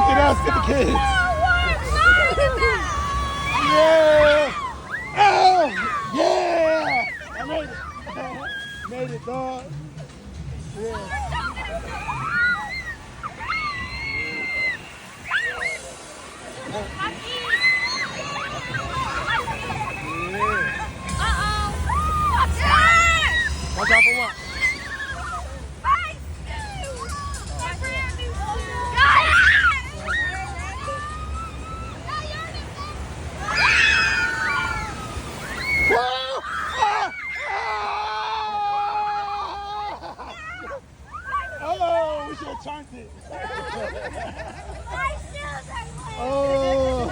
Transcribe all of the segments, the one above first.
Get out, get the kids. Yeah. Oh, yeah. I made it. Made it, dog. Yeah. Watch out for what? Oh, we should have turned it. Oh.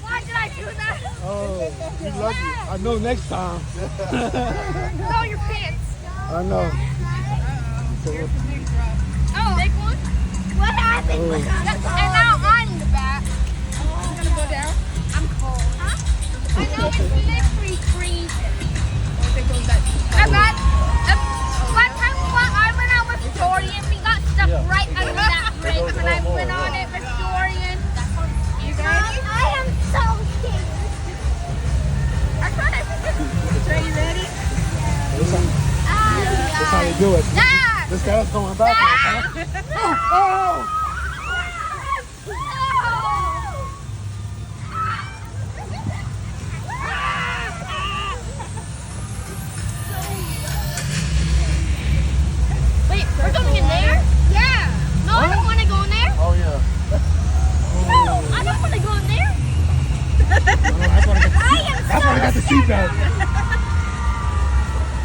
Why did I do that? Oh, you lucky. I know next time. Blow your pants. I know. Oh, big one? What happened? Oh. And now I'm in the back. I'm gonna go down. I'm cold. Huh? I know it's literally freezing. And that, one time I went out with Dorian, we got stuck right under that bridge when I went on it with Dorian. You ready? I am so scared. Are you ready? That's how they do it. Yeah. This guy's going back. Oh! Wait, we're going in there? Yeah. No, I don't want to go in there. Oh, yeah. No, I don't want to go in there. That's why I got the seatbelt.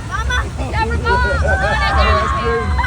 Mama, never go. That's crazy.